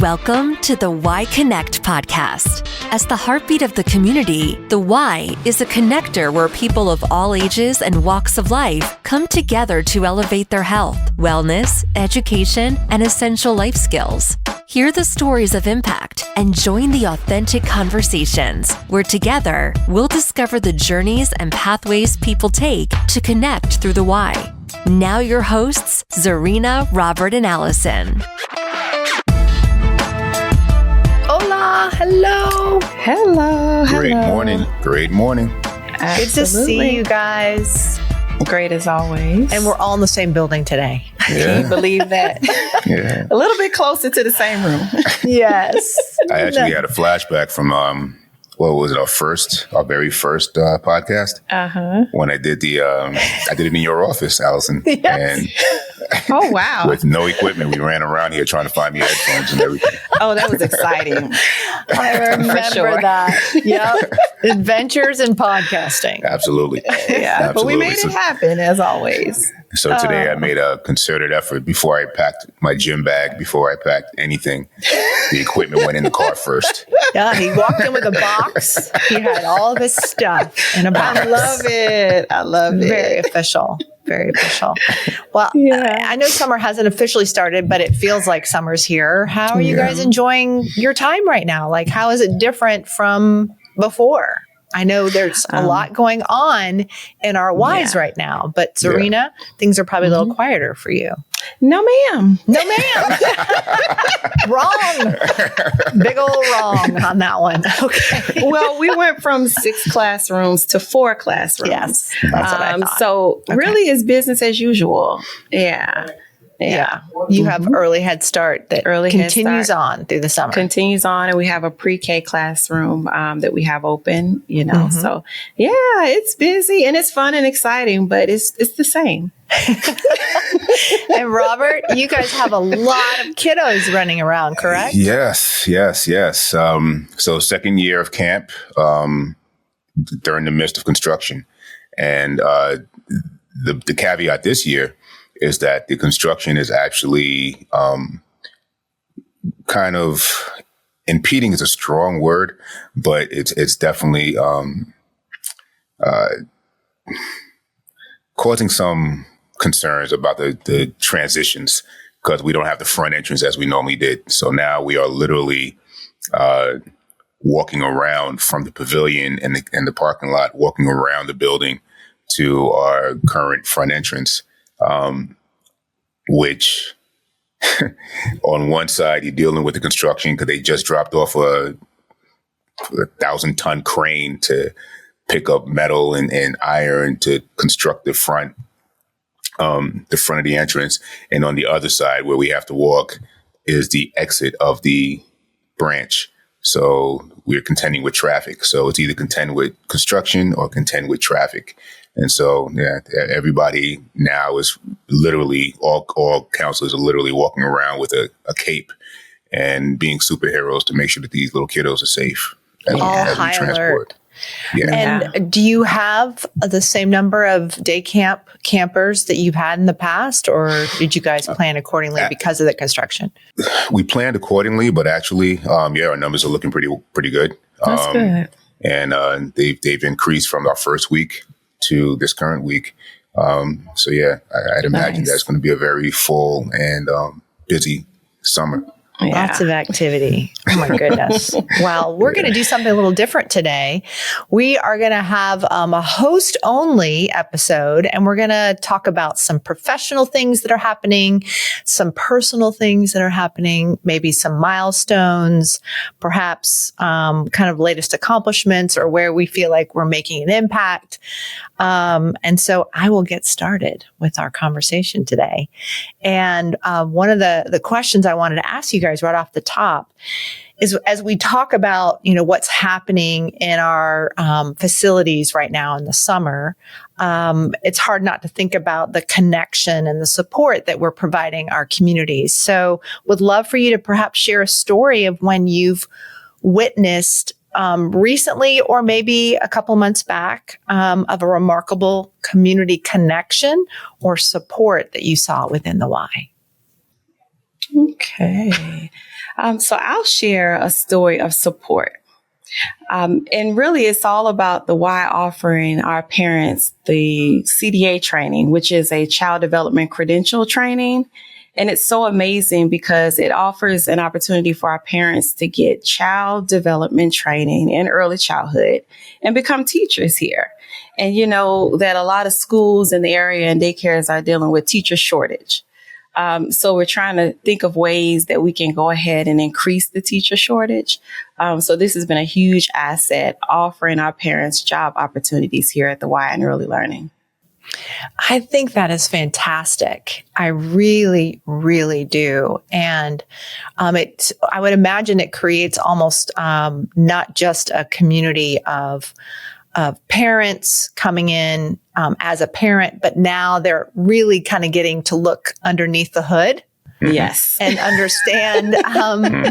Welcome to the YConnect podcast. As the heartbeat of the community, the Y is a connector where people of all ages and walks of life come together to elevate their health, wellness, education, and essential life skills. Hear the stories of impact and join the authentic conversations where together we'll discover the journeys and pathways people take to connect through the Y. Now your hosts, Zarinah, Robert, and Allison. Hola, hello. Hello. Great morning. Great morning. Absolutely. Good to see you guys. Great as always. And we're all in the same building today. Can you believe that? Yeah. A little bit closer to the same room. Yes. I actually had a flashback from what was it? Our very first podcast. When I did I did it in your office, Allison. Yes. And Oh, wow. with no equipment, we ran around here trying to find me headphones and everything. Oh, that was exciting. I remember sure. that. Yep. Adventures in podcasting. Absolutely. Yeah, but we Absolutely. made it happen as always. So today I made a concerted effort before I packed my gym bag, before I packed anything. The equipment went in the car first. Yeah, he walked in with a box. He had all of his stuff in a box. I love it. I love it. Very official. Very official. Well, Yeah. I know summer hasn't officially started, but it feels like summer's here. How are you guys enjoying your time right now? Like, how is it different from before? I know there's a lot going on in our Ys right now, but Zarinah, things are probably a little quieter for you. No, ma'am. No, ma'am. Wrong. Big old wrong on that one. Okay. Well, we went from 6 classrooms to 4 classrooms. Yes, that's what I thought. So really it's business as usual. Yeah. Yeah. You have early head start that Early head continues start. on through the summer. Continues on, and we have a pre-K classroom that we have open, So yeah, it's busy and it's fun and exciting, but it's the same. And Robert, you guys have a lot of kiddos running around, correct? Yes. So second year of camp during the midst of construction. And the caveat this year is that the construction is actually kind of impeding is a strong word, but it's definitely causing some concerns about the transitions because we don't have the front entrance as we normally did. So now we are literally walking around from the pavilion and the parking lot, walking around the building to our current front entrance. Which on one side, you're dealing with the construction because they just dropped off a 1,000-ton crane to pick up metal and iron to construct the front of the entrance. And on the other side, where we have to walk, is the exit of the branch. So we're contending with traffic. So it's either contend with construction or contend with traffic. And so, everybody now is literally, all counselors are literally walking around with a cape and being superheroes to make sure that these little kiddos are safe as we transport. Yeah. And do you have the same number of day campers that you've had in the past, or did you guys plan accordingly because of the construction? We planned accordingly, but actually, our numbers are looking pretty good. That's good. And they've increased from our first week to this current week. So I'd imagine that's going to be a very full and busy summer. Yeah. Lots of activity. Oh my goodness. Well, we're going to do something a little different today. We are going to have a host only episode, and we're going to talk about some professional things that are happening, some personal things that are happening, maybe some milestones, perhaps kind of latest accomplishments or where we feel like we're making an impact. And so I will get started with our conversation today. And one of the questions I wanted to ask you guys right off the top is, as we talk about, what's happening in our facilities right now in the summer, it's hard not to think about the connection and the support that we're providing our communities. So would love for you to perhaps share a story of when you've witnessed recently or maybe a couple months back of a remarkable community connection or support that you saw within the Y. Okay. So I'll share a story of support. And really, it's all about the Y offering our parents the CDA training, which is a child development credential training. And it's so amazing because it offers an opportunity for our parents to get child development training in early childhood and become teachers here. And you know that a lot of schools in the area and daycares are dealing with teacher shortage. So we're trying to think of ways that we can go ahead and increase the teacher shortage. So this has been a huge asset, offering our parents job opportunities here at the Y in early learning. I think that is fantastic. I really, really do. And I would imagine it creates almost not just a community of parents coming in as a parent, but now they're really kind of getting to look underneath the hood. Yes. And understand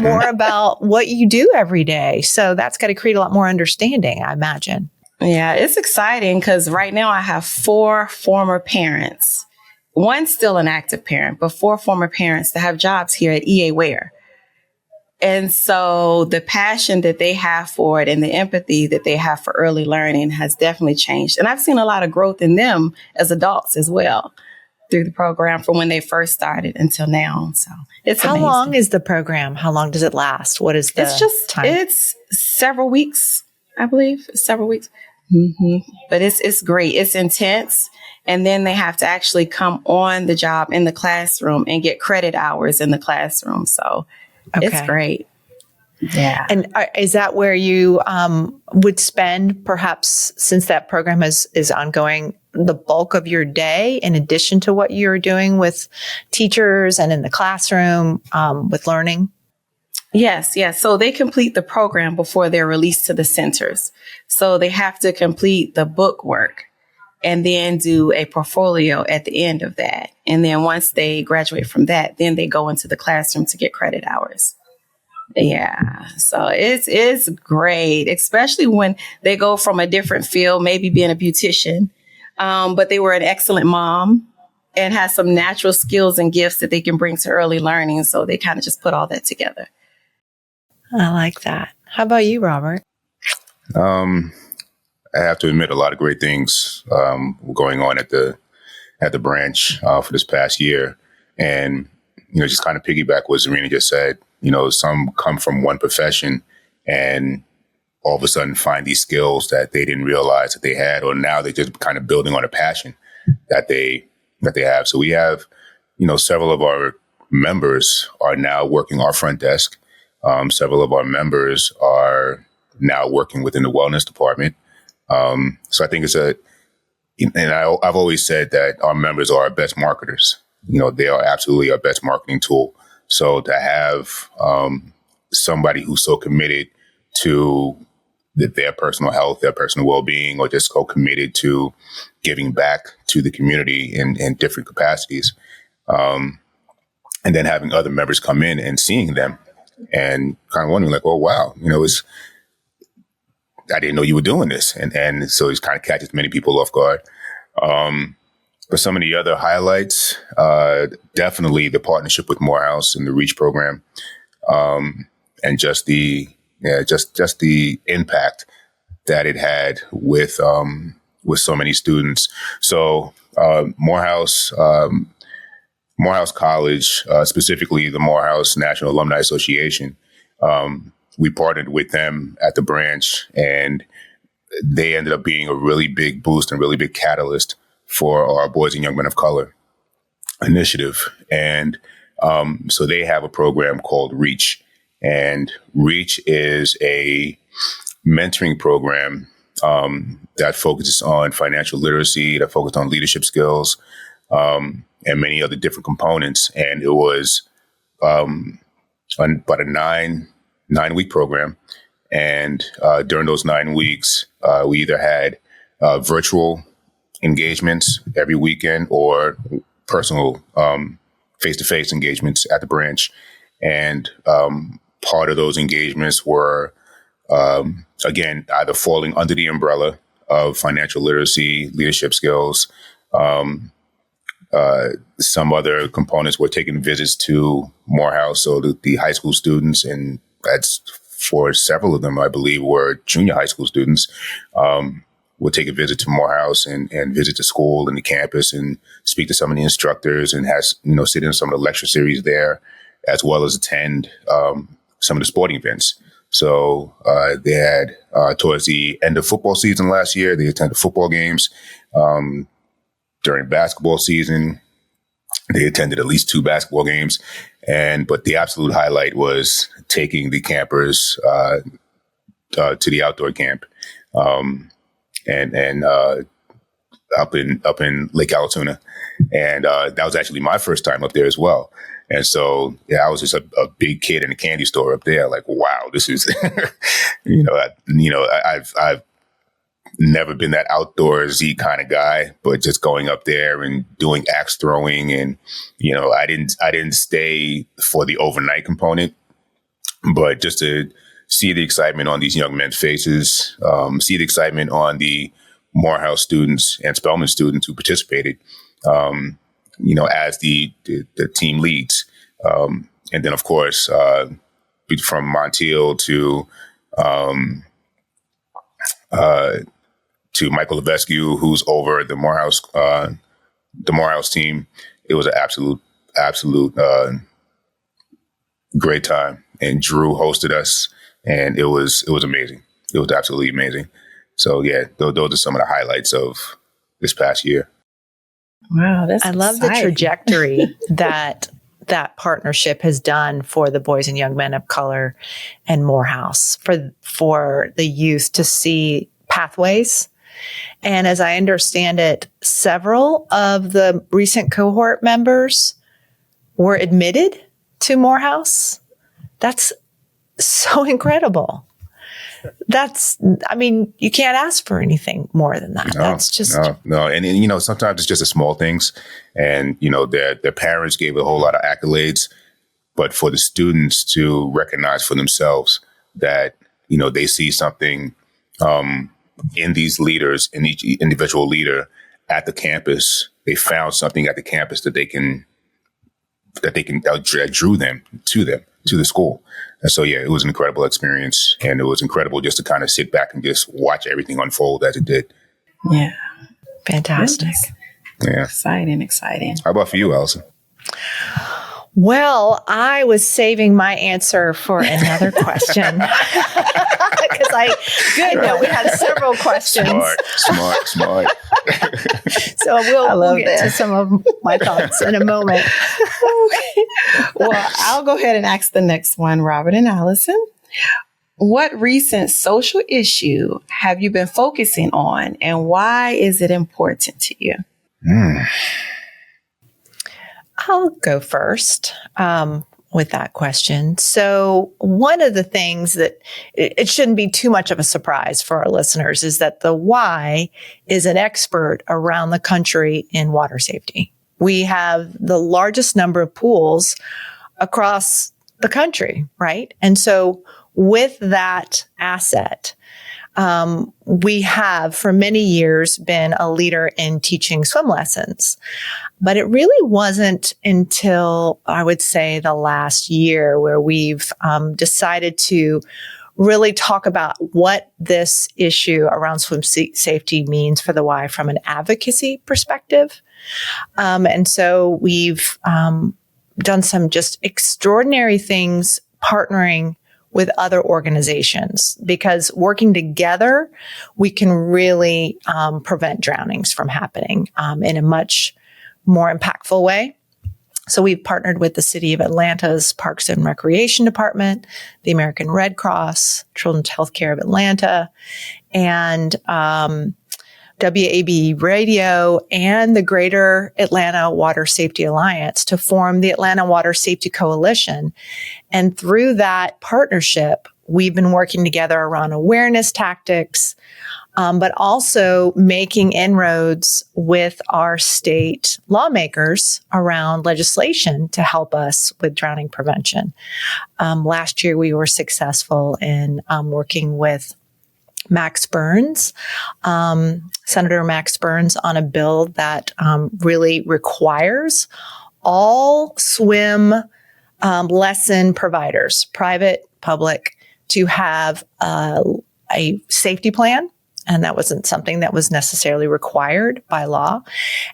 more about what you do every day. So that's got to create a lot more understanding, I imagine. Yeah, it's exciting because right now I have 4 former parents. One's still an active parent, but 4 former parents that have jobs here at EA Ware. And so the passion that they have for it and the empathy that they have for early learning has definitely changed. And I've seen a lot of growth in them as adults as well through the program from when they first started until now. So it's How amazing. long is the program? How long does it last? What is the time? It's several weeks, I believe. Several weeks. Mm-hmm. But it's great. It's intense. And then they have to actually come on the job in the classroom and get credit hours in the classroom. So it's great. Yeah. And is that where you would spend, perhaps, since that program is ongoing, the bulk of your day in addition to what you're doing with teachers and in the classroom with learning? Yes. So they complete the program before they're released to the centers. So they have to complete the book work and then do a portfolio at the end of that. And then once they graduate from that, then they go into the classroom to get credit hours. Yeah. So it's great, especially when they go from a different field, maybe being a beautician, but they were an excellent mom and has some natural skills and gifts that they can bring to early learning. So they kind of just put all that together. I like that. How about you, Robert? I have to admit, a lot of great things going on at the branch for this past year, and just kind of piggyback what Zarinah just said. Some come from one profession and all of a sudden find these skills that they didn't realize that they had, or now they're just kind of building on a passion that they have. So we have, several of our members are now working our front desk. Several of our members are now working within the wellness department. So I think I've always said that our members are our best marketers. They are absolutely our best marketing tool. So to have somebody who's so committed to their personal health, their personal well-being, or just so committed to giving back to the community in different capacities, and then having other members come in and seeing them and kind of wondering like, oh, wow, I didn't know you were doing this. And so it kind of catches many people off guard. But some of the other highlights, definitely the partnership with Morehouse and the REACH program, and just the impact that it had with so many students. So Morehouse College, specifically the Morehouse National Alumni Association, we partnered with them at the branch, and they ended up being a really big boost and really big catalyst for our Boys and Young Men of Color initiative. And so they have a program called REACH. And REACH is a mentoring program that focuses on financial literacy, that focuses on leadership skills, and many other different components. And it was about a nine-week program. And during those 9 weeks, we either had virtual engagements every weekend or personal face-to-face engagements at the branch. And part of those engagements were, again, either falling under the umbrella of financial literacy, leadership skills, Some other components were taking visits to Morehouse, so the high school students, and that's for several of them, I believe, were junior high school students, would take a visit to Morehouse and visit the school and the campus and speak to some of the instructors and sit in some of the lecture series there, as well as attend some of the sporting events. So they had, towards the end of football season last year, they attended football games. During basketball season, they attended at least 2 basketball games. But the absolute highlight was taking the campers to the outdoor camp and up in Lake Allatoona. And that was actually my first time up there as well. And so, yeah, I was just a big kid in a candy store up there. Like, wow, this is, I've never been that outdoorsy kind of guy, but just going up there and doing axe throwing, and I didn't stay for the overnight component, but just to see the excitement on these young men's faces, see the excitement on the Morehouse students and Spelman students who participated. As the team leads. And then, of course, from Montiel to Michael Levesque, who's over the Morehouse team, it was an absolute great time. And Drew hosted us, and it was amazing. It was absolutely amazing. So, yeah, those are some of the highlights of this past year. Wow, that's I love the trajectory that partnership has done for the boys and young men of color and Morehouse, for the youth to see pathways. And as I understand it, several of the recent cohort members were admitted to Morehouse. That's so incredible. You can't ask for anything more than that. No. And sometimes it's just the small things, and, their parents gave a whole lot of accolades, but for the students to recognize for themselves that, they see something, in these leaders, in each individual leader at the campus, they found something at the campus that drew them to the school. And so, yeah, it was an incredible experience, and it was incredible just to kind of sit back and just watch everything unfold as it did. Yeah. Fantastic. Yeah. Exciting. How about for you, Allison? Well, I was saving my answer for another question because we had several questions. Smart. So we'll get to some of my thoughts in a moment. Well, I'll go ahead and ask the next one, Robert and Allison. What recent social issue have you been focusing on, and why is it important to you? I'll go first with that question. So one of the things that it shouldn't be too much of a surprise for our listeners is that the Y is an expert around the country in water safety. We have the largest number of pools across the country, right? And so with that asset, we have for many years been a leader in teaching swim lessons. But it really wasn't until, I would say, the last year where we've decided to really talk about what this issue around swim safety means for the Y from an advocacy perspective. And so we've done some just extraordinary things partnering with other organizations, because working together, we can really prevent drownings from happening in a much more impactful way. So we've partnered with the City of Atlanta's Parks and Recreation Department, the American Red Cross, Children's Healthcare of Atlanta, and WABE Radio and the Greater Atlanta Water Safety Alliance to form the Atlanta Water Safety Coalition. And through that partnership, we've been working together around awareness tactics, but also making inroads with our state lawmakers around legislation to help us with drowning prevention. Last year, we were successful in working with Max Burns, Senator Max Burns, on a bill that really requires all swim lesson providers, private, public, to have a safety plan. And that wasn't something that was necessarily required by law.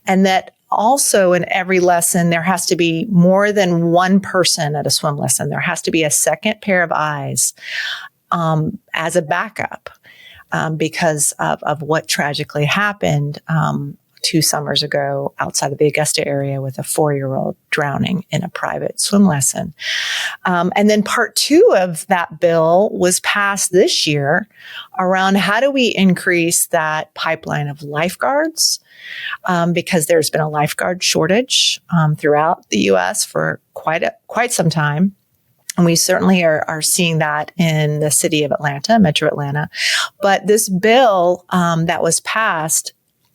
And that also in every lesson, there has to be more than one person at a swim lesson. There has to be a second pair of eyes as a backup because of what tragically happened 2 summers ago outside of the Augusta area with a 4-year-old drowning in a private swim lesson. And then part 2 of that bill was passed this year around how do we increase that pipeline of lifeguards, because there's been a lifeguard shortage throughout the U.S. for quite some time. And we certainly are seeing that in the city of Atlanta, Metro Atlanta. But this bill that was passed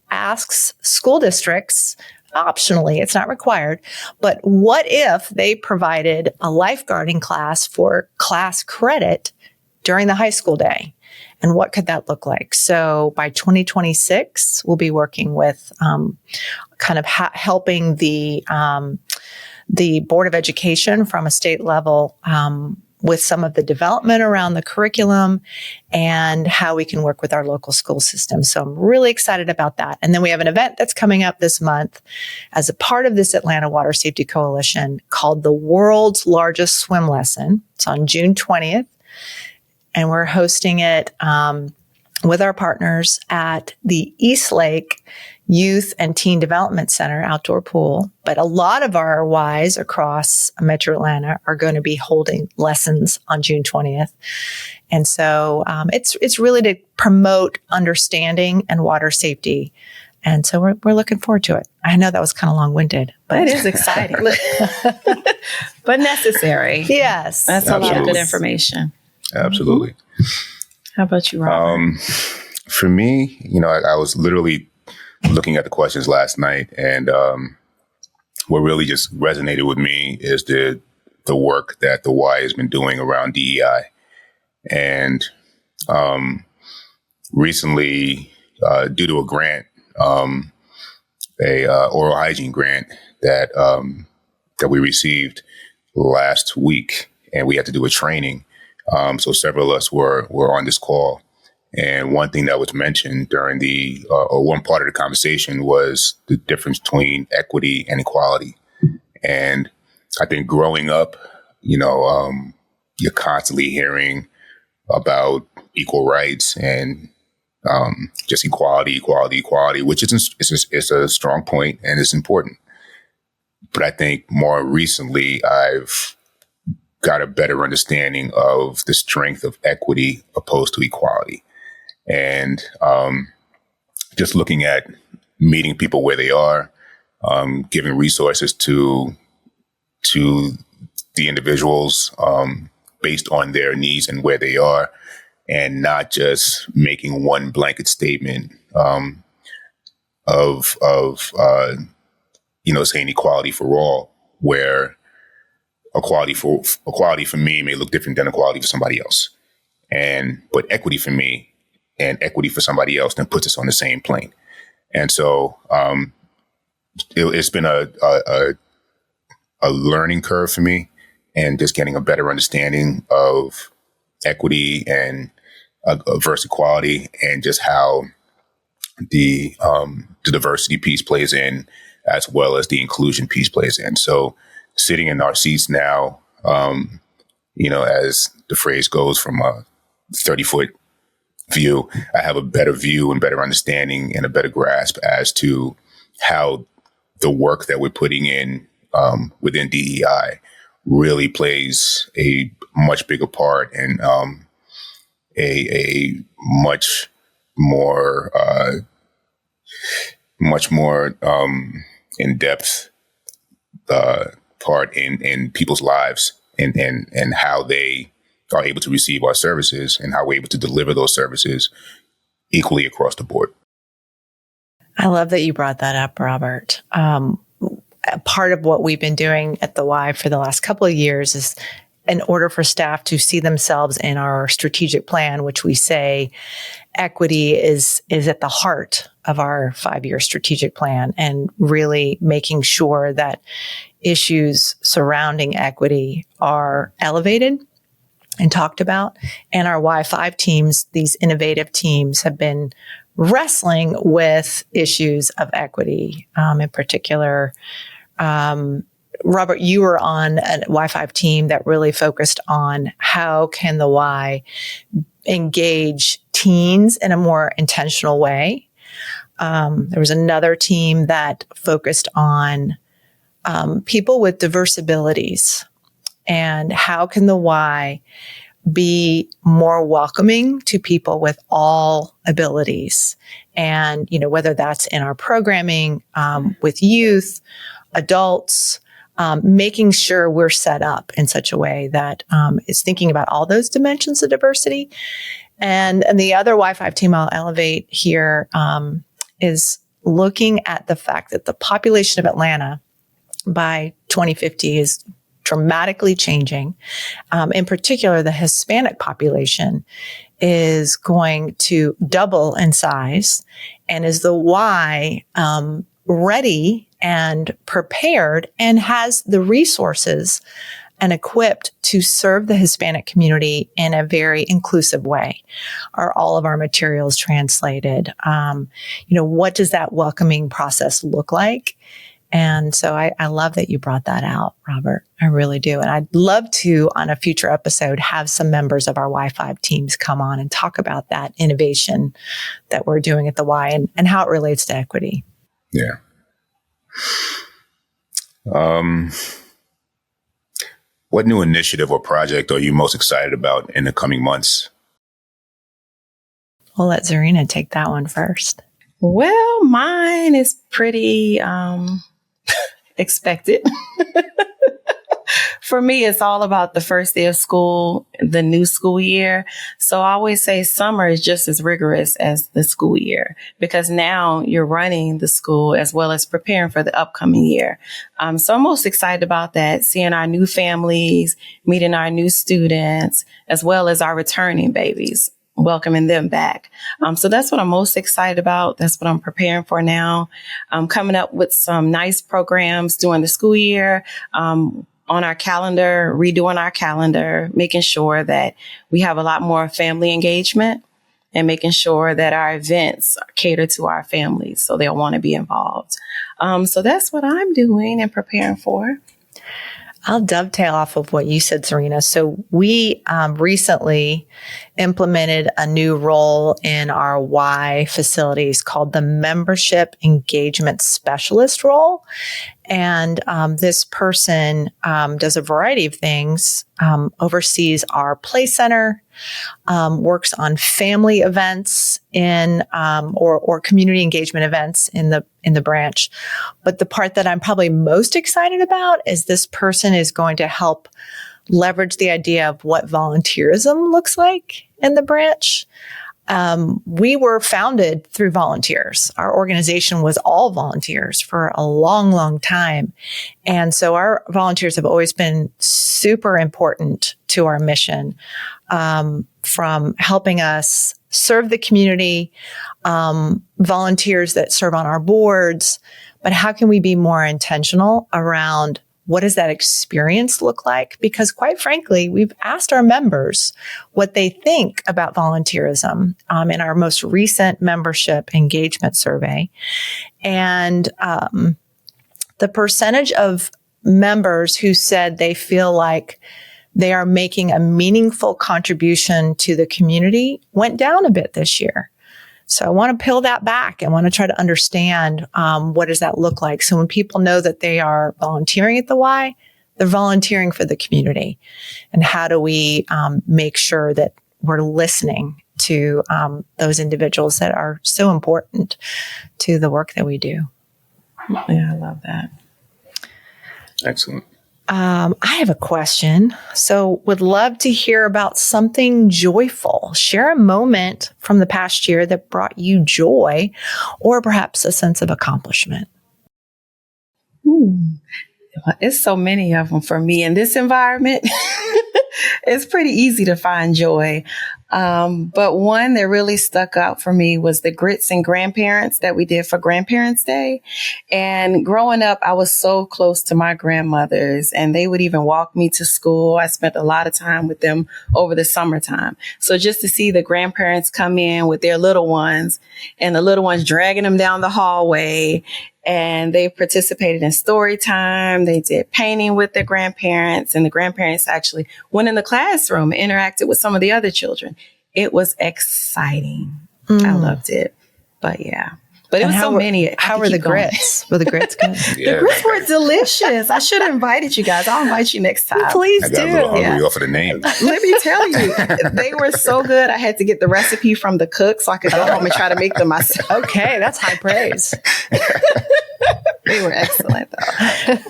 asks school districts, optionally, it's not required, but what if they provided a lifeguarding class for class credit during the high school day? And what could that look like? So by 2026, we'll be working with kind of helping the Board of Education from a state level with some of the development around the curriculum and how we can work with our local school system. So I'm really excited about that. And then we have an event that's coming up this month as a part of this Atlanta Water Safety Coalition called the World's Largest Swim Lesson. It's on June 20th. And we're hosting it with our partners at the East Lake Youth and Teen Development Center outdoor pool. But a lot of our Ys across Metro Atlanta are going to be holding lessons on June 20th. And so it's really to promote understanding and water safety. And so we're looking forward to it. I know that was kind of long-winded, but it is exciting, but necessary. Yes. That's a lot of good information. Absolutely. How about you, Robert? For me, I was literally looking at the questions last night, and what really just resonated with me is the work that the Y has been doing around DEI. And recently, due to a grant, a oral hygiene grant that we received last week, and we had to do a training. So several of us were on this call. And one thing that was mentioned during or one part of the conversation was the difference between equity and equality. And I think growing up, you're constantly hearing about equal rights and just equality, which is a strong point and it's important. But I think more recently, I've got a better understanding of the strength of equity opposed to equality. And just looking at meeting people where they are, giving resources to the individuals based on their needs and where they are, and not just making one blanket statement of saying equality for all, where equality for me may look different than equality for somebody else, but equity for me and equity for somebody else then puts us on the same plane. And so it's been a learning curve for me, and just getting a better understanding of equity and versus equality, and just how the diversity piece plays in, as well as the inclusion piece plays in. So sitting in our seats now, as the phrase goes, from a 30-foot view, I have a better view and better understanding and a better grasp as to how the work that we're putting in within DEI really plays a much bigger part, and a much more in-depth part in people's lives, and how they are able to receive our services and how we're able to deliver those services equally across the board. I love that you brought that up, Robert. Part of what we've been doing at the Y for the last couple of years is in order for staff to see themselves in our strategic plan, which we say equity is at the heart of our 5-year strategic plan, and really making sure that issues surrounding equity are elevated and talked about. And our Y5 teams, these innovative teams, have been wrestling with issues of equity. In particular, Robert, you were on a Y5 team that really focused on how can the Y engage teens in a more intentional way. There was another team that focused on people with diverse abilities, and how can the Y be more welcoming to people with all abilities. And, whether that's in our programming, with youth, adults, making sure we're set up in such a way that is thinking about all those dimensions of diversity. And the other Y5 team I'll elevate here is looking at the fact that the population of Atlanta by 2050 is dramatically changing. In particular, the Hispanic population is going to double in size. And is the Y ready and prepared and has the resources and equipped to serve the Hispanic community in a very inclusive way? Are all of our materials translated? What does that welcoming process look like? And so I love that you brought that out, Robert. I really do. And I'd love to, on a future episode, have some members of our Y5 teams come on and talk about that innovation that we're doing at the Y and how it relates to equity. Yeah. What new initiative or project are you most excited about in the coming months? We'll let Zarinah take that one first. Well, mine is pretty expected. For me, it's all about the first day of school, the new school year. So I always say summer is just as rigorous as the school year, because now you're running the school as well as preparing for the upcoming year. So I'm most excited about that, seeing our new families, meeting our new students, as well as our returning babies, welcoming them back. So that's what I'm most excited about. That's what I'm preparing for now. I'm coming up with some nice programs during the school year, on our calendar, redoing our calendar, making sure that we have a lot more family engagement and making sure that our events cater to our families so they'll want to be involved. So that's what I'm doing and preparing for. I'll dovetail off of what you said, Zarinah. So we recently implemented a new role in our Y facilities called the Membership Engagement Specialist role. And this person does a variety of things, oversees our play center, works on family events in or community engagement events in the branch. But the part that I'm probably most excited about is this person is going to help leverage the idea of what volunteerism looks like in the branch. We were founded through volunteers. Our organization was all volunteers for a long, long time. And so our volunteers have always been super important to our mission, from helping us serve the community, volunteers that serve on our boards. But how can we be more intentional around what does that experience look like? Because quite frankly, we've asked our members what they think about volunteerism in our most recent membership engagement survey. And the percentage of members who said they feel like they are making a meaningful contribution to the community went down a bit this year. So I want to peel that back and want to try to understand what does that look like. So when people know that they are volunteering at the Y, they're volunteering for the community. And how do we make sure that we're listening to those individuals that are so important to the work that we do? Yeah, I love that. Excellent. I have a question. So would love to hear about something joyful. Share a moment from the past year that brought you joy or perhaps a sense of accomplishment. Well, it's so many of them for me in this environment. it's pretty easy to find joy. But one that really stuck out for me was the grits and grandparents that we did for Grandparents' Day. And growing up, I was so close to my grandmothers, and they would even walk me to school. I spent a lot of time with them over the summertime. So just to see the grandparents come in with their little ones and the little ones dragging them down the hallway, and they participated in story time. They did painting with their grandparents, and the grandparents actually went in the classroom and interacted with some of the other children. It was exciting. I loved it. But yeah. But it was so many. How were the grits? Were the grits good? The grits were delicious. I should have invited you guys. I'll invite you next time. Please do. I got a little hungry off of the name. Let me tell you, they were so good. I had to get the recipe from the cook so I could go home and try to make them myself. Okay, that's high praise. They were excellent,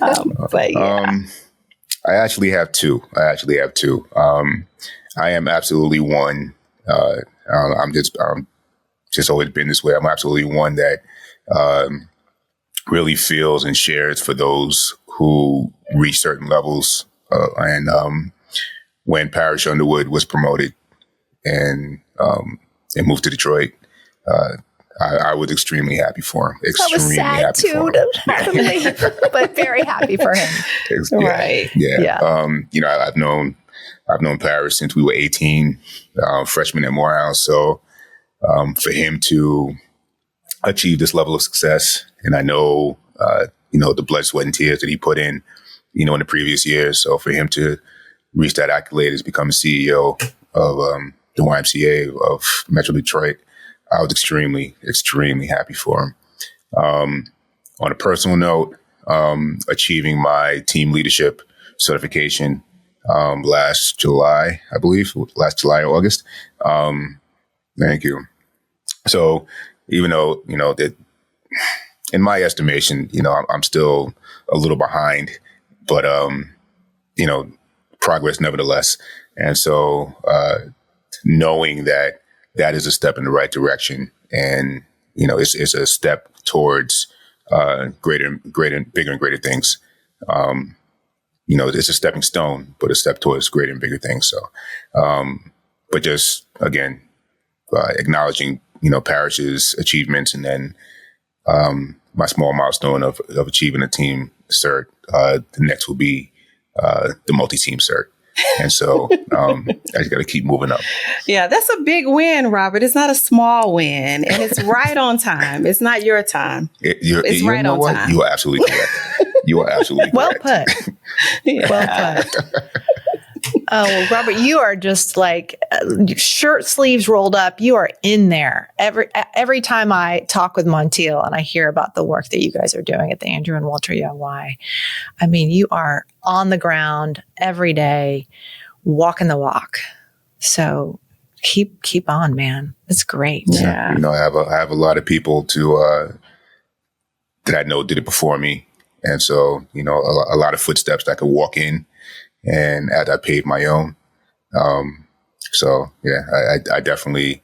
though. But yeah. I actually have two. I am absolutely one. I'm just always been this way. I'm absolutely one that really feels and shares for those who reach certain levels. And when Parrish Underwood was promoted and moved to Detroit, I was extremely happy for him. Extremely happy for him. Have to leave, but very happy for him. Right. Yeah. I've known Parrish since we were 18, freshmen at Morehouse. So for him to achieve this level of success, and I know, the blood, sweat, and tears that he put in, in the previous years. So for him to reach that accolade as become CEO of the YMCA of Metro Detroit, I was extremely, extremely happy for him. On a personal note, achieving my team leadership certification last July, I believe, or August. Thank you. So even though, that in my estimation, I'm still a little behind, but, progress nevertheless. And so knowing that is a step in the right direction, and, it's a step towards greater, bigger and greater things. It's a stepping stone, but a step towards greater and bigger things. So, but just again, acknowledging, Parrish's achievements, and then my small milestone of achieving a team cert. The next will be the multi-team cert. And so I just got to keep moving up. Yeah, that's a big win, Robert. It's not a small win, and it's right on time. It's not your time. It's right on time. You are absolutely correct. You are absolutely correct. Well put. Well put. Oh, well, Robert, you are just like shirt sleeves rolled up. You are in there. Every time I talk with Montiel and I hear about the work that you guys are doing at the Andrew and Walter Young Y, I mean, you are on the ground every day, walking the walk. So keep on, man. It's great. Yeah. I have a lot of people that I know did it before me. And so, a lot of footsteps that I could walk in, and as I paved my own. So yeah, I definitely,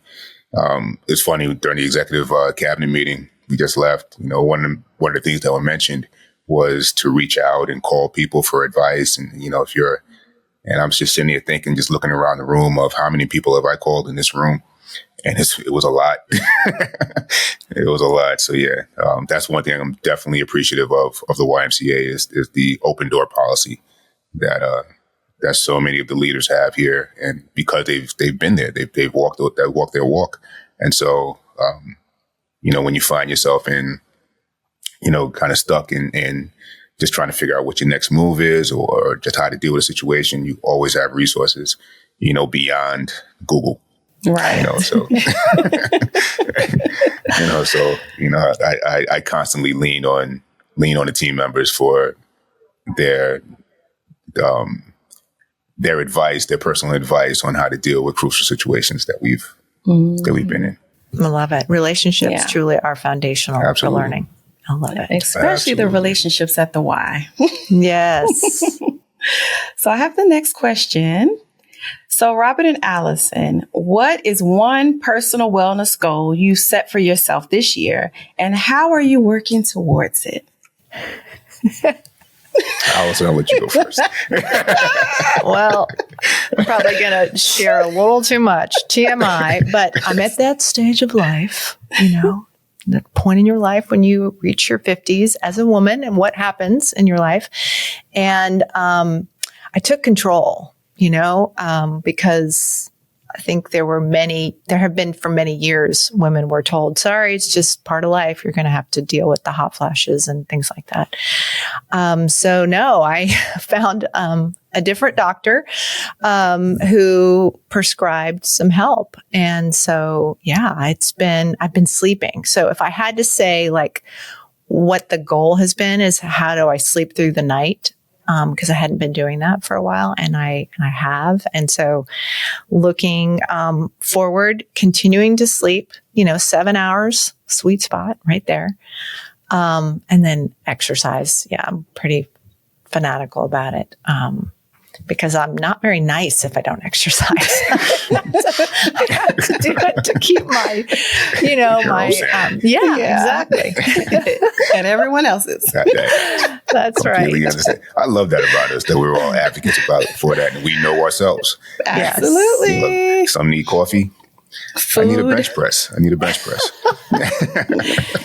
it's funny, during the executive cabinet meeting we just left, one of the things that were mentioned was to reach out and call people for advice. And, and I'm just sitting here thinking, just looking around the room of how many people have I called in this room? And it was a lot. It was a lot. So yeah, that's one thing I'm definitely appreciative of the YMCA is the open door policy that so many of the leaders have here, and because they've been there, they've walked their walk, and so when you find yourself in kind of stuck in just trying to figure out what your next move is, or just how to deal with a situation, you always have resources beyond Google. Right. So I constantly lean on the team members for their advice, their personal advice on how to deal with crucial situations that we've been in. I love it. Relationships truly are foundational for learning. I love it. Especially the relationships at the Y. Yes. So I have the next question. So Robert and Allison, what is one personal wellness goal you set for yourself this year, and how are you working towards it? Allison, I'll let you go first. Well, I'm probably going to share a little too much TMI, but I'm at that stage of life, that point in your life when you reach your 50s as a woman and what happens in your life. And I took control, because I think there have been for many years, women were told, sorry, it's just part of life. You're going to have to deal with the hot flashes and things like that. So no, I found a different doctor who prescribed some help. And so, yeah, I've been sleeping. So if I had to say like what the goal has been is how do I sleep through the night? Because I hadn't been doing that for a while, and I have. And so looking forward, continuing to sleep, 7 hours, sweet spot right there. And then exercise. Yeah, I'm pretty fanatical about it. Because I'm not very nice if I don't exercise. So I have to do it to keep my, exactly. And everyone else's. That's right. Understand. I love that about us, that we're all advocates for that, and we know ourselves. Absolutely. Look, some need coffee. Food. I need a bench press.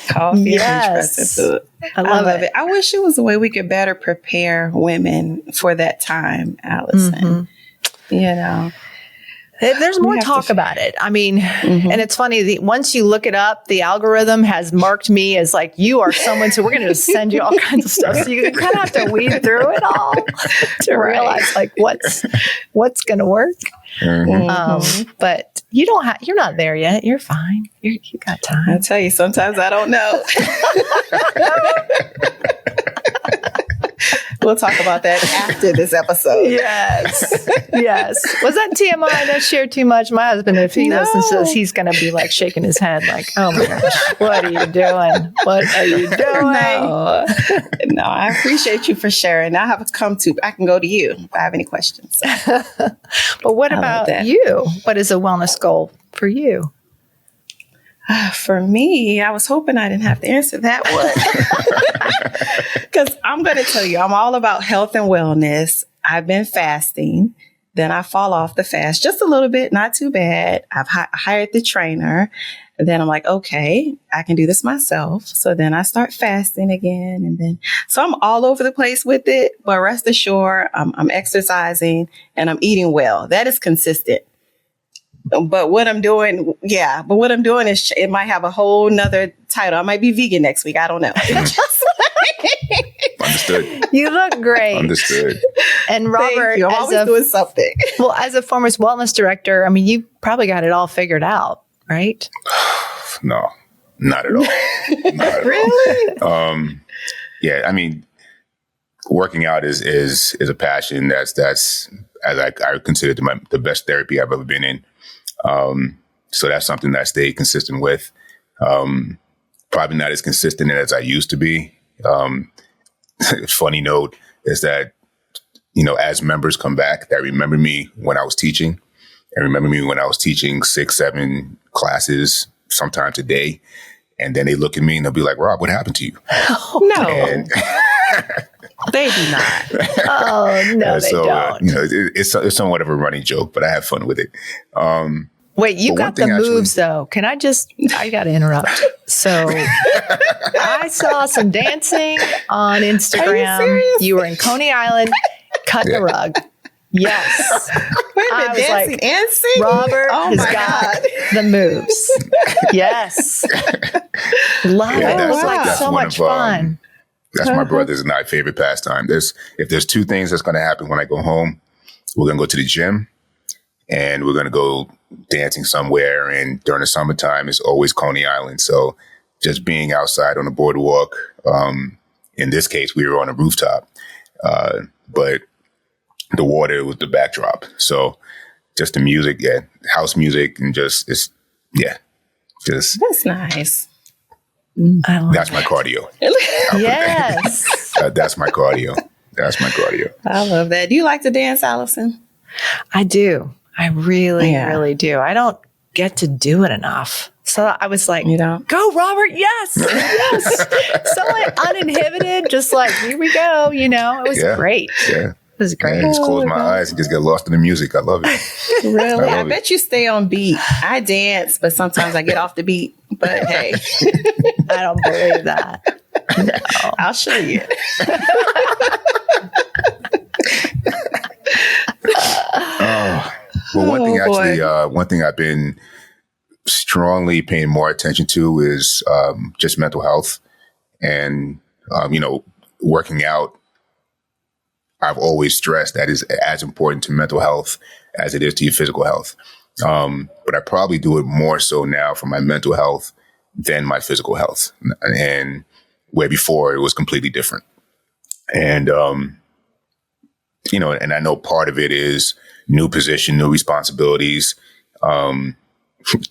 Coffee, yes. bench press, and food. I love it. I wish it was a way we could better prepare women for that time, Allison. Mm-hmm. There's more talk about it. I mean, and it's funny, once you look it up, the algorithm has marked me as like, you are someone, so we're going to just send you all kinds of stuff. So you kind of have to weed through it all to realize like what's going to work. But you're not there yet. You're fine. You got time. I tell you, sometimes I don't know. We'll talk about that after this episode. Yes. Was that TMI? I don't share too much. My husband, if he listens to this, he's going to be like shaking his head like, oh my gosh, what are you doing? What are you doing? No, I appreciate you for sharing. I can go to you if I have any questions. But what about you? What is a wellness goal for you? For me, I was hoping I didn't have to answer that one. Because I'm going to tell you, I'm all about health and wellness. I've been fasting. Then I fall off the fast just a little bit, not too bad. I've hired the trainer. And then I'm like, okay, I can do this myself. So then I start fasting again. So I'm all over the place with it. But rest assured, I'm exercising and I'm eating well. That is consistent. But what I'm doing is it might have a whole nother title. I might be vegan next week. I don't know. Understood. You look great. Understood. And Robert, I'm always doing something. Well, as a former wellness director, I mean, you probably got it all figured out, right? No, not at all. Really? Yeah, I mean, working out is a passion. That's as I consider the best therapy I've ever been in. So that's something that I stay consistent with. Probably not as consistent as I used to be. Funny note is that, as members come back that remember me when I was teaching and remember me when I was teaching 6-7 classes, sometimes a day. And then they look at me and they'll be like, Rob, what happened to you? Oh, no. And they do not. Oh, no, they don't. It's somewhat of a running joke, but I have fun with it. Wait, you got the moves though. I got to interrupt. So I saw some dancing on Instagram. You were in Coney Island, cut the rug. Yes. Wait a minute, dancing and singing? Robert has got the moves. Yes. Love it. It was like so much fun. That's my brother's and my favorite pastime. If there's two things that's going to happen when I go home, we're going to go to the gym and we're going to go dancing somewhere. And during the summertime, it's always Coney Island. So just being outside on the boardwalk, in this case, we were on a rooftop, but the water was the backdrop. So just the music, house music and that's nice. That's my cardio. Yes. That's my cardio. I love that. Do you like to dance, Allison? I do. I really, really do. I don't get to do it enough. So I was like, go, Robert. Yes. Yes. So like uninhibited, just like, here we go. It was great. Yeah. was great. I just close my eyes and just get lost in the music. I love it. Really? I bet you stay on beat. I dance, but sometimes I get off the beat. But hey, I don't believe that. No. I'll show you. Well, one thing I've been strongly paying more attention to is just mental health, and working out. I've always stressed that is as important to mental health as it is to your physical health. But I probably do it more so now for my mental health than my physical health, and where before it was completely different. And and I know part of it is new position, new responsibilities.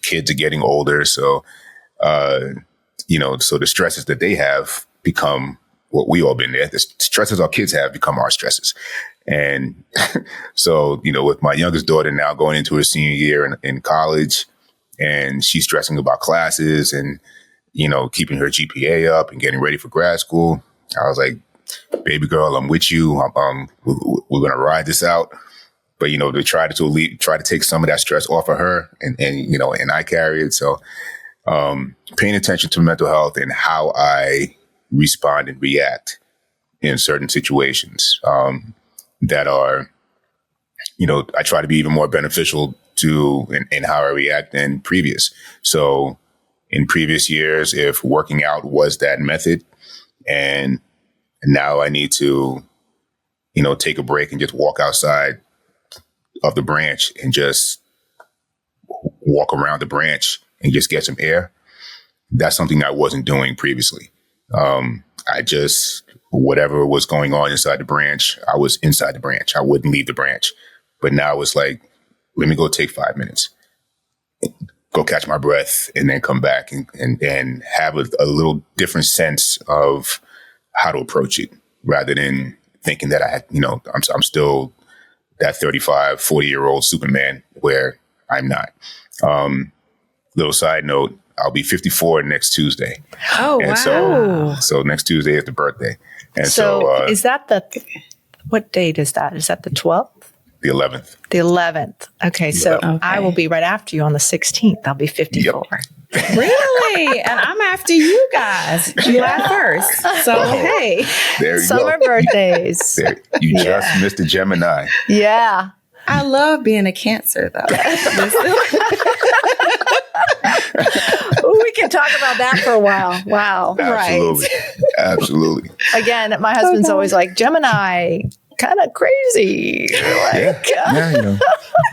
Kids are getting older. So, so the stresses that they have become what we all been there. The stresses our kids have become our stresses. And so, with my youngest daughter now going into her senior year in college, and she's stressing about classes and, keeping her GPA up and getting ready for grad school. I was like, baby girl, I'm with you. We're going to ride this out. But, they try to take some of that stress off of her and I carry it. So paying attention to mental health and how I respond and react in certain situations that are, I try to be even more beneficial to in how I react than previous. So in previous years, if working out was that method, and now I need to, take a break and just walk outside of the branch and just walk around the branch and just get some air. That's something I wasn't doing previously. I just, whatever was going on inside the branch, I was inside the branch. I wouldn't leave the branch. But now it's like, let me go take 5 minutes, go catch my breath, and then come back and have a little different sense of how to approach it, rather than thinking that I'm still that 35, 40-year-old Superman, where I'm not. Little side note, I'll be 54 next Tuesday. Oh, and wow. So next Tuesday is the birthday. And so is that what date is that? Is that the 12th? The 11th. The 11th. Okay. So I will be right after you on the 16th. I'll be 54. Yep. Really? And I'm after you guys, July 1st. So, hey. There you Summer go. birthdays. You just missed a Gemini. Yeah. I love being a Cancer, though. Ooh, we can talk about that for a while. Wow. Absolutely. Right. Absolutely. Again, my husband's always like, Gemini, kind of crazy. Like, yeah.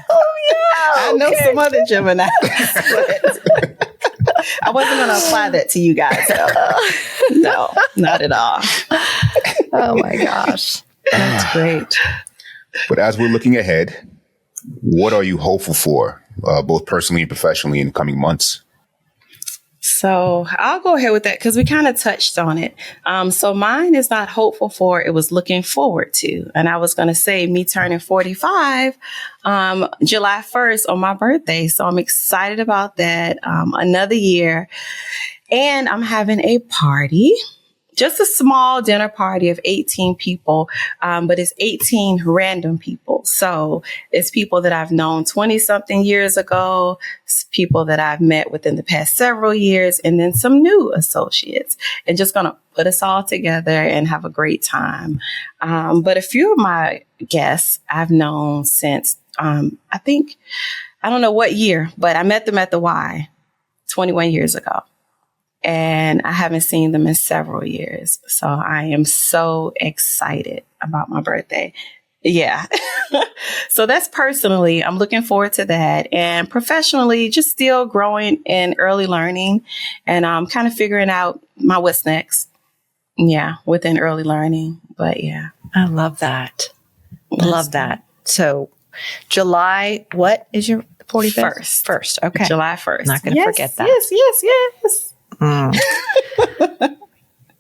oh, yeah. I know some other Geminis, but I wasn't going to apply that to you guys. So. No, not at all. Oh, my gosh. That's great. But as we're looking ahead, what are you hopeful for, both personally and professionally, in the coming months? So I'll go ahead with that because we kind of touched on it. So mine is not hopeful for, it was looking forward to. And I was going to say me turning 45 July 1st on my birthday. So I'm excited about that. Another year. And I'm having a party. Just a small dinner party of 18 people, but it's 18 random people. So it's people that I've known 20-something years ago, it's people that I've met within the past several years, and then some new associates. And just going to put us all together and have a great time. But a few of my guests I've known since, I don't know what year, but I met them at the Y 21 years ago. And I haven't seen them in several years. So I am so excited about my birthday. Yeah. So that's personally, I'm looking forward to that. And professionally, just still growing in early learning and kind of figuring out my what's next. Yeah, within early learning. But yeah. I love that. Love that. So July, what is your 45th? First. Okay. July 1st. Not going to forget that. Yes.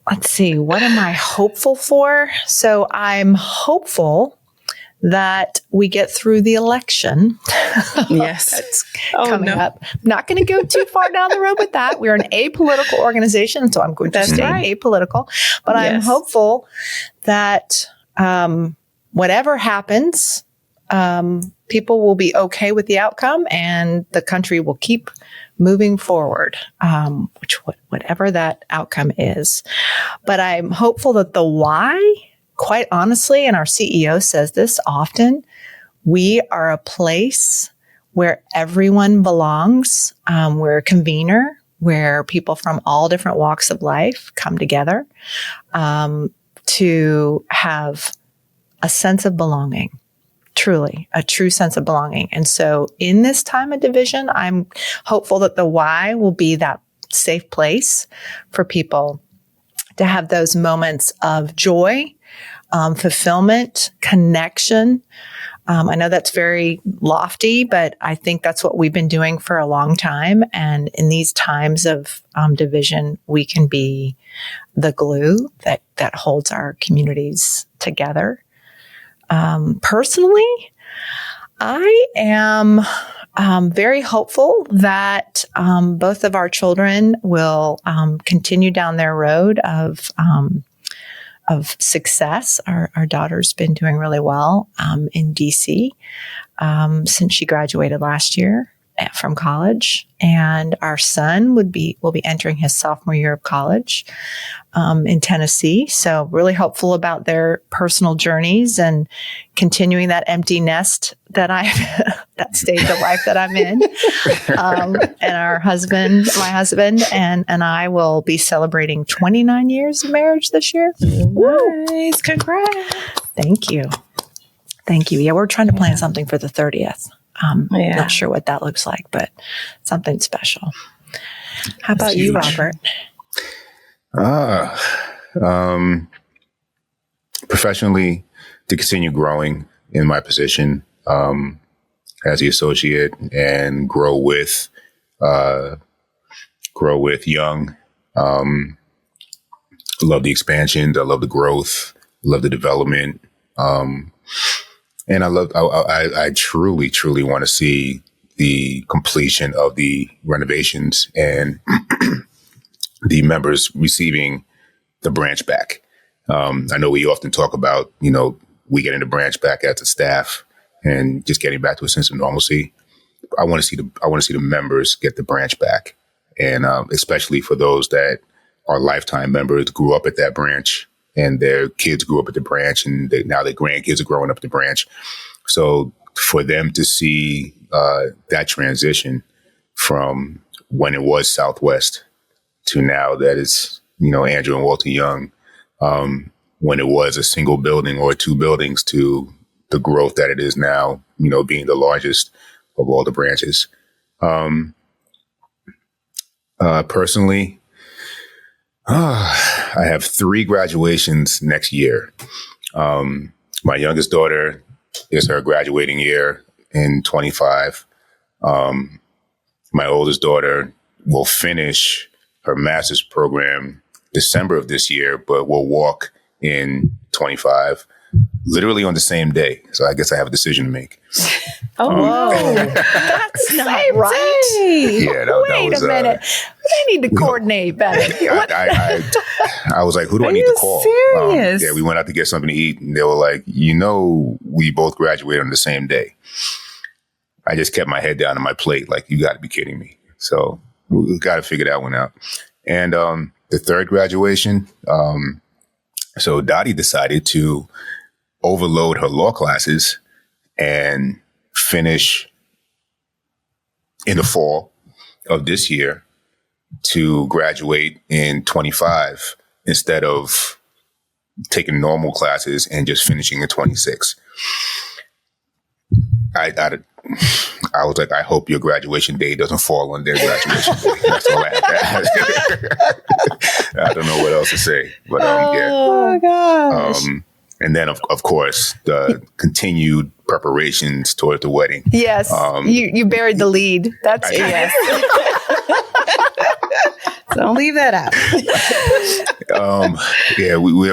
Let's see. What am I hopeful for? So I'm hopeful that we get through the election. Yes. That's coming up. I'm not going to go too far down the road with that. We're an apolitical organization, so I'm going to stay apolitical. But I'm hopeful that whatever happens, people will be okay with the outcome and the country will keep moving forward, whatever that outcome is. But I'm hopeful that the why, quite honestly, and our CEO says this often, we are a place where everyone belongs. We're a convener where people from all different walks of life come together to have a sense of belonging. Truly, a true sense of belonging. And so in this time of division, I'm hopeful that the why will be that safe place for people to have those moments of joy, fulfillment, connection. I know that's very lofty, but I think that's what we've been doing for a long time. And in these times of division, we can be the glue that holds our communities together. Personally, I am very hopeful that both of our children will continue down their road of success. Our daughter's been doing really well in DC since she graduated last year from college, and our son will be entering his sophomore year of college in Tennessee. So really hopeful about their personal journeys and continuing that empty nest that that stage of life that I'm in. And my husband and I will be celebrating 29 years of marriage this year. Nice. Congrats. Thank you. Yeah, we're trying to plan something for the 30th. Not sure what that looks like, but something special. How about you, Robert? Professionally, to continue growing in my position as the associate and grow with young. Love the expansions. I love the growth. Love the development. And I truly, truly want to see the completion of the renovations and the members receiving the branch back. I know we often talk about, we getting the branch back as a staff and just getting back to a sense of normalcy. I want to see the members get the branch back. And especially for those that are lifetime members, grew up at that branch, and their kids grew up at the branch, and now their grandkids are growing up at the branch. So for them to see that transition from when it was Southwest to now that it's, Andrew and Walter Young, when it was a single building or two buildings to the growth that it is now, being the largest of all the branches. Personally, I have 3 graduations next year. My youngest daughter is her graduating year in 25. My oldest daughter will finish her master's program December of this year, but will walk in 25, literally on the same day. So I guess I have a decision to make. Whoa. That's not right. Yeah, Wait a minute. They need to coordinate better. I was like, who do I need to call? Serious? We went out to get something to eat, and they were like, we both graduated on the same day. I just kept my head down on my plate, like, you got to be kidding me. So we got to figure that one out. And the third graduation, so Dottie decided to overload her law classes and finish in the fall of this year to graduate in 25 instead of taking normal classes and just finishing in 26. I was like, I hope your graduation day doesn't fall on their graduation day. That's all I have to ask. I don't know what else to say, but Oh my gosh. And then, of course, the continued preparations toward the wedding. Yes, you buried the lead. That's yes. So don't leave that out.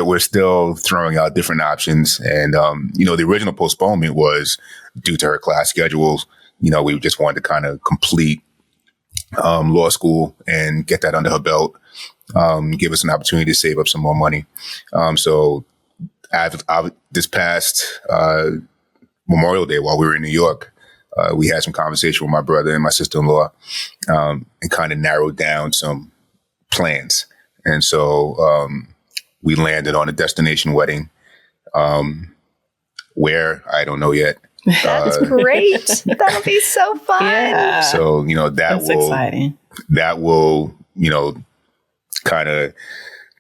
We're still throwing out different options, and the original postponement was due to her class schedules. We just wanted to kind of complete law school and get that under her belt, give us an opportunity to save up some more money. So this past Memorial Day, while we were in New York, we had some conversation with my brother and my sister-in-law, and kind of narrowed down some plans. And so we landed on a destination wedding, where I don't know yet. That's great. That'll be so fun. Yeah. So, that's exciting. That will, kind of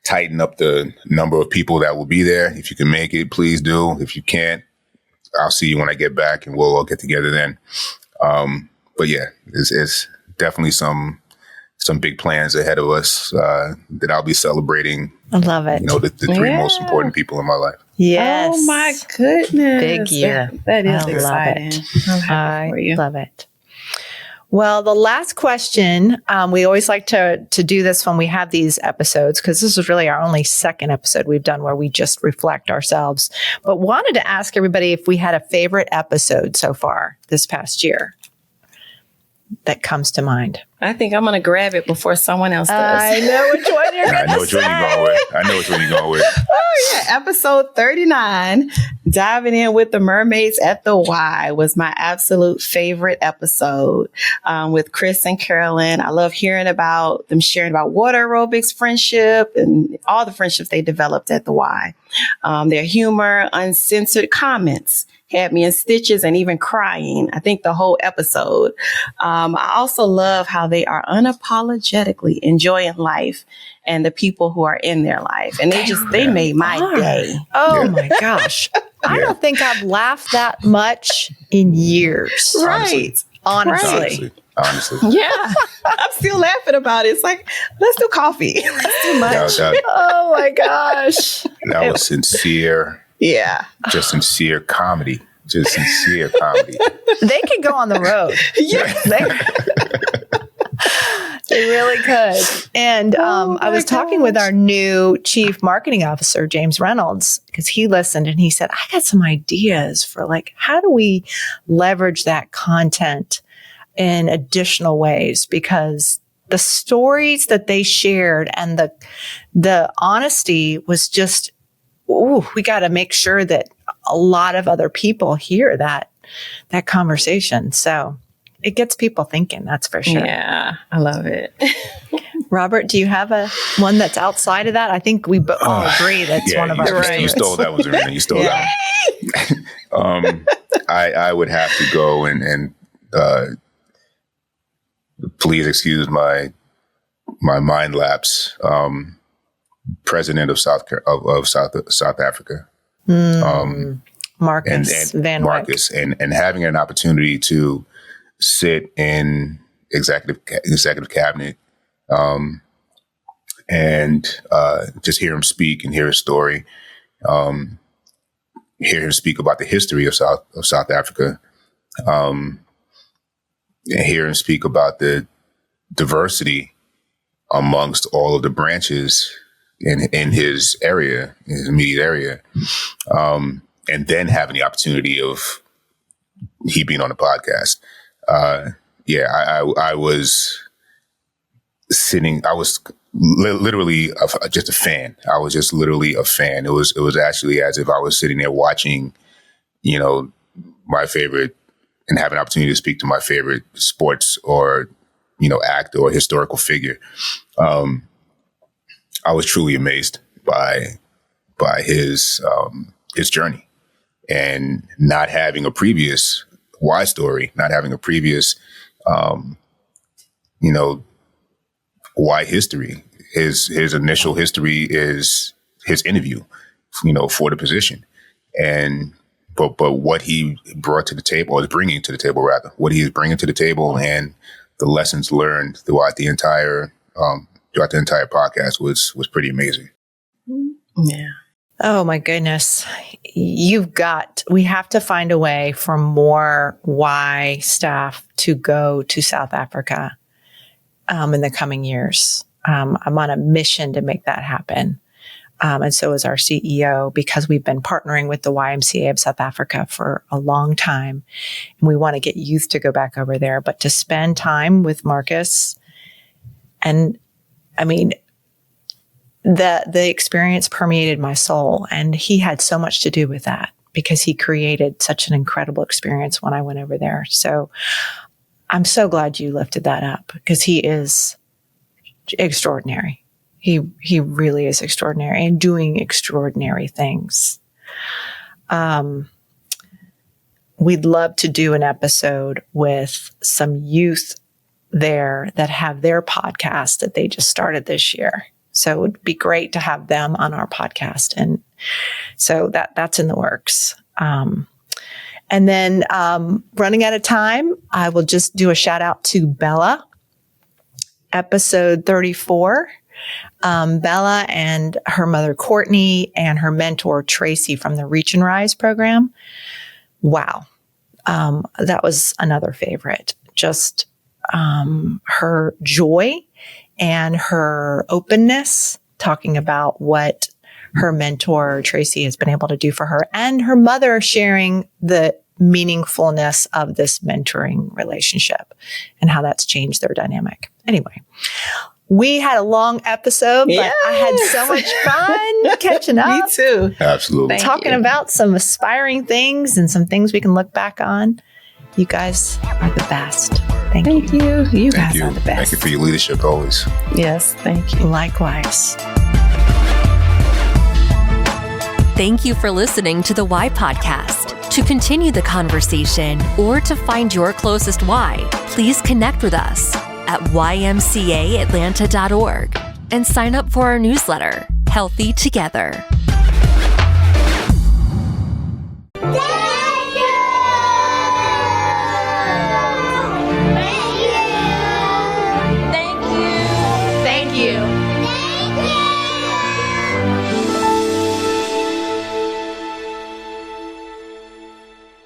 tighten up the number of people that will be there. If you can make it, please do. If you can't, I'll see you when I get back and we'll all get together then. But yeah, it's definitely some big plans ahead of us that I'll be celebrating. I love it. The three most important people in my life. Yes. Oh my goodness. Big year. That is I exciting. Love it. I'm happy for you. Love it. Well, the last question, we always like to do this when we have these episodes, because this is really our only second episode we've done where we just reflect ourselves. But wanted to ask everybody if we had a favorite episode so far this past year that comes to mind. I think I'm going to grab it before someone else does. I know which one you're going to say. I know which one you're going with. Oh, yeah. Episode 39, diving in with the mermaids at the Y, was my absolute favorite episode with Chris and Carolyn. I love hearing about them sharing about water aerobics, friendship, and all the friendships they developed at the Y. Their humor, uncensored comments had me in stitches and even crying. I think the whole episode. I also love how they are unapologetically enjoying life and the people who are in their life. And they made my day. Oh my gosh. I don't think I've laughed that much in years. Right. Honestly. Yeah. I'm still laughing about it. It's like, let's do coffee. Let's do lunch. Oh my gosh. That was sincere. Yeah. Just sincere comedy. They could go on the road. Yes. They really could. And I was talking with our new chief marketing officer, James Reynolds, because he listened and he said, I got some ideas for how do we leverage that content in additional ways? Because the stories that they shared and the honesty was just, we got to make sure that a lot of other people hear that conversation. So it gets people thinking, that's for sure. Yeah, I love it. Robert, do you have one that's outside of that? I think we all agree that's one of our favorites. You stole that one, Zarinah. You stole that one. I would have to go and please excuse my mind lapse. President of South Africa, Marcus and Van Marcus, and having an opportunity to sit in executive cabinet, and just hear him speak and hear his story, hear him speak about the history of South Africa, and hear him speak about the diversity amongst all of the branches in his area, in his immediate area, and then having the opportunity of he being on the podcast. I was sitting. I was literally just a fan. I was just literally a fan. It was actually as if I was sitting there watching, my favorite, and having an opportunity to speak to my favorite sports or actor or historical figure. I was truly amazed by his journey, and not having a previous Y story, not having a previous, Y history. His initial history is his interview, for the position, but what he brought to the table, or is bringing to the table rather, what he is bringing to the table, and the lessons learned throughout the entire podcast was pretty amazing. Yeah. Oh my goodness. We have to find a way for more Y staff to go to South Africa in the coming years. I'm on a mission to make that happen. And so is our CEO, because we've been partnering with the YMCA of South Africa for a long time. And we want to get youth to go back over there, but to spend time with Marcus. And I mean, the experience permeated my soul, and he had so much to do with that because he created such an incredible experience when I went over there. So I'm so glad you lifted that up because he is extraordinary. He really is extraordinary and doing extraordinary things. We'd love to do an episode with some youth there that have their podcast that they just started this year. So it would be great to have them on our podcast. And so that's in the works. And then running out of time, I will just do a shout out to Bella, episode 34. Bella and her mother, Courtney, and her mentor, Tracy, from the Reach and Rise program. Wow. That was another favorite. Just her joy and her openness, talking about what her mentor, Tracy, has been able to do for her, and her mother sharing the meaningfulness of this mentoring relationship and how that's changed their dynamic. Anyway, we had a long episode, but I had so much fun catching up. Me too. Absolutely. Talking about some aspiring things and some things we can look back on. You guys are the best. Thank you. You Thank guys you. are the best. Thank you for your leadership always. Yes, thank you. Likewise. Thank you for listening to the Y Podcast. To continue the conversation or to find your closest Y, please connect with us at ymcaatlanta.org and sign up for our newsletter, Healthy Together.